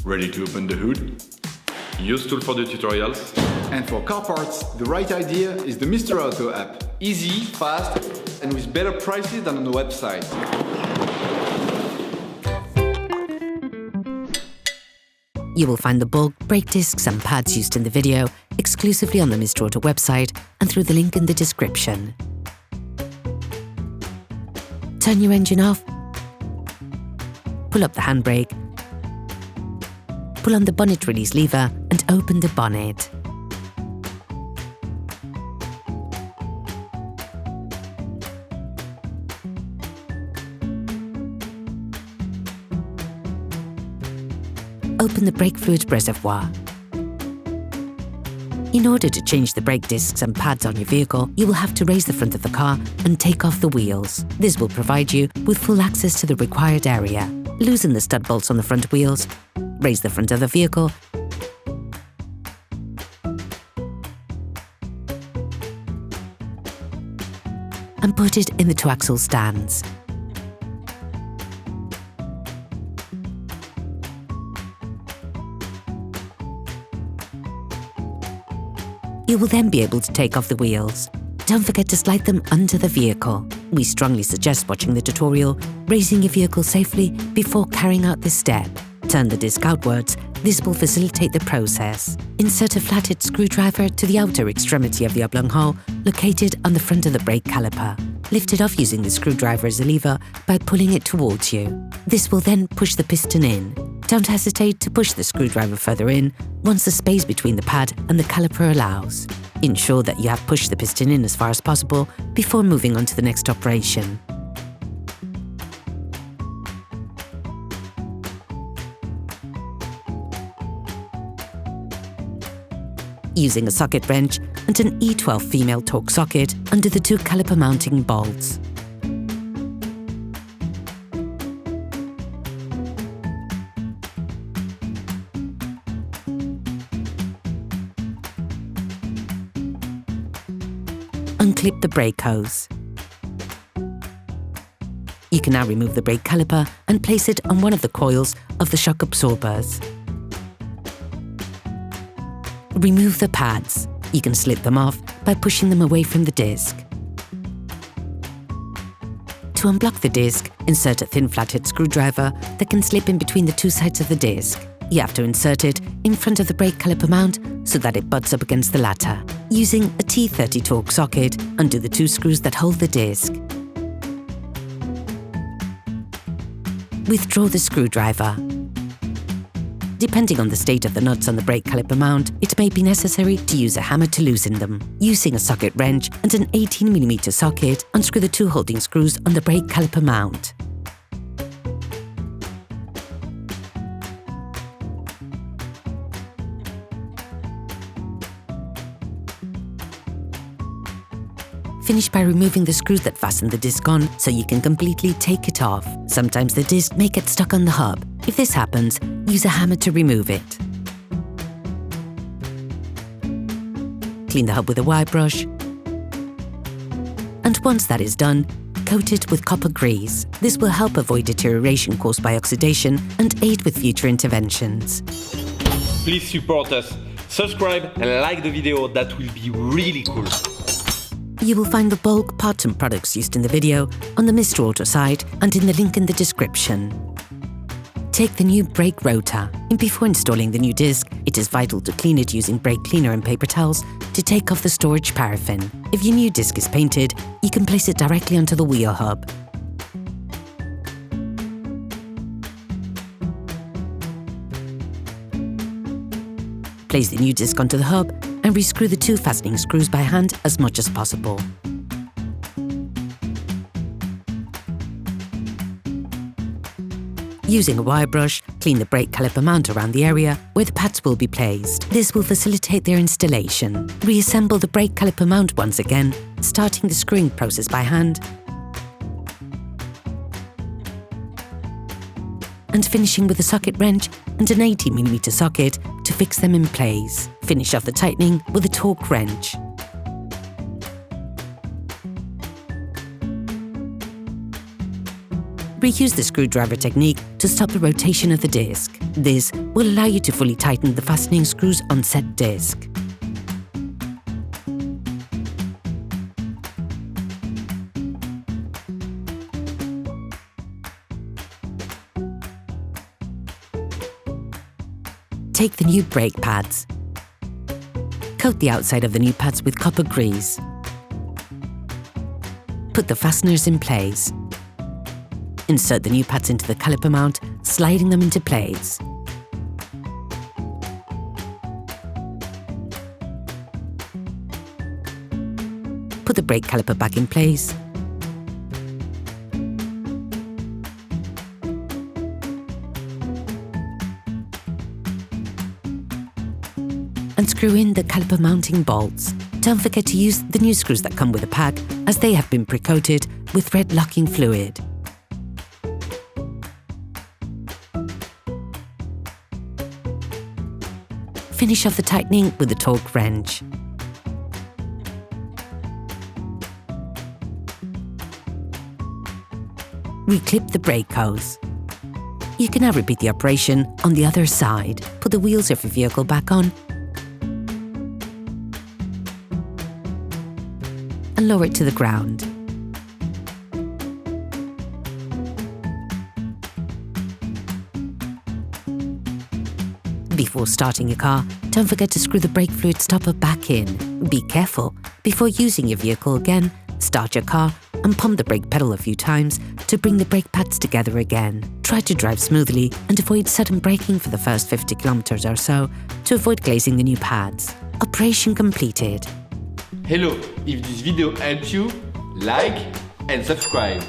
Ready to open the hood? UseTool for the tutorials. And for car parts, the right idea is the Mr. Auto app. Easy, fast, and with better prices than on the website. You will find the bulk, brake discs and pads used in the video exclusively on the Mr. Auto website and through the link in the description. Turn your engine off, pull up the handbrake, pull on the bonnet release lever and open the bonnet. Open the brake fluid reservoir. In order to change the brake discs and pads on your vehicle, you will have to raise the front of the car and take off the wheels. This will provide you with full access to the required area. Loosen the stud bolts on the front wheels, raise the front of the vehicle, and put it in the two axle stands. You will then be able to take off the wheels. Don't forget to slide them under the vehicle. We strongly suggest watching the tutorial, raising your vehicle safely before carrying out this step. Turn the disc outwards. This will facilitate the process. Insert a flathead screwdriver to the outer extremity of the oblong hole located on the front of the brake caliper. Lift it off using the screwdriver as a lever by pulling it towards you. This will then push the piston in. Don't hesitate to push the screwdriver further in once the space between the pad and the caliper allows. Ensure that you have pushed the piston in as far as possible before moving on to the next operation. Using a socket wrench and an E12 female Torx socket under the two caliper mounting bolts. Unclip the brake hose. You can now remove the brake caliper and place it on one of the coils of the shock absorbers. Remove the pads. You can slip them off by pushing them away from the disc. To unblock the disc, insert a thin flathead screwdriver that can slip in between the two sides of the disc. You have to insert it in front of the brake caliper mount so that it butts up against the latter. Using a T30 Torx socket, undo the two screws that hold the disc. Withdraw the screwdriver. Depending on the state of the nuts on the brake caliper mount, it may be necessary to use a hammer to loosen them. Using a socket wrench and an 18mm socket, unscrew the two holding screws on the brake caliper mount. Finish by removing the screws that fasten the disc on so you can completely take it off. Sometimes the disc may get stuck on the hub. If this happens, use a hammer to remove it. Clean the hub with a wire brush. And once that is done, coat it with copper grease. This will help avoid deterioration caused by oxidation and aid with future interventions. Please support us. Subscribe and like the video, that will be really cool. You will find the bulk parts and products used in the video on the Mr. Auto site and in the link in the description. Take the new brake rotor, and before installing the new disc, it is vital to clean it using brake cleaner and paper towels to take off the storage paraffin. If your new disc is painted, you can place it directly onto the wheel hub. Place the new disc onto the hub and rescrew the two fastening screws by hand as much as possible. Using a wire brush, clean the brake caliper mount around the area where the pads will be placed. This will facilitate their installation. Reassemble the brake caliper mount once again, starting the screwing process by hand and finishing with a socket wrench and an 18mm socket to fix them in place. Finish off the tightening with a torque wrench. Reuse the screwdriver technique to stop the rotation of the disc. This will allow you to fully tighten the fastening screws on set disc. Take the new brake pads. Coat the outside of the new pads with copper grease. Put the fasteners in place. Insert the new pads into the caliper mount, sliding them into place. Put the brake caliper back in place. And screw in the caliper mounting bolts. Don't forget to use the new screws that come with the pack, as they have been pre-coated with thread locking fluid. Finish off the tightening with the torque wrench. Reclip the brake hose. You can now repeat the operation on the other side. Put the wheels of your vehicle back on and lower it to the ground. Before starting your car, don't forget to screw the brake fluid stopper back in. Be careful. Before using your vehicle again, start your car and pump the brake pedal a few times to bring the brake pads together again. Try to drive smoothly and avoid sudden braking for the first 50 kilometers or so to avoid glazing the new pads. Operation completed. Hello, if this video helped you, like and subscribe.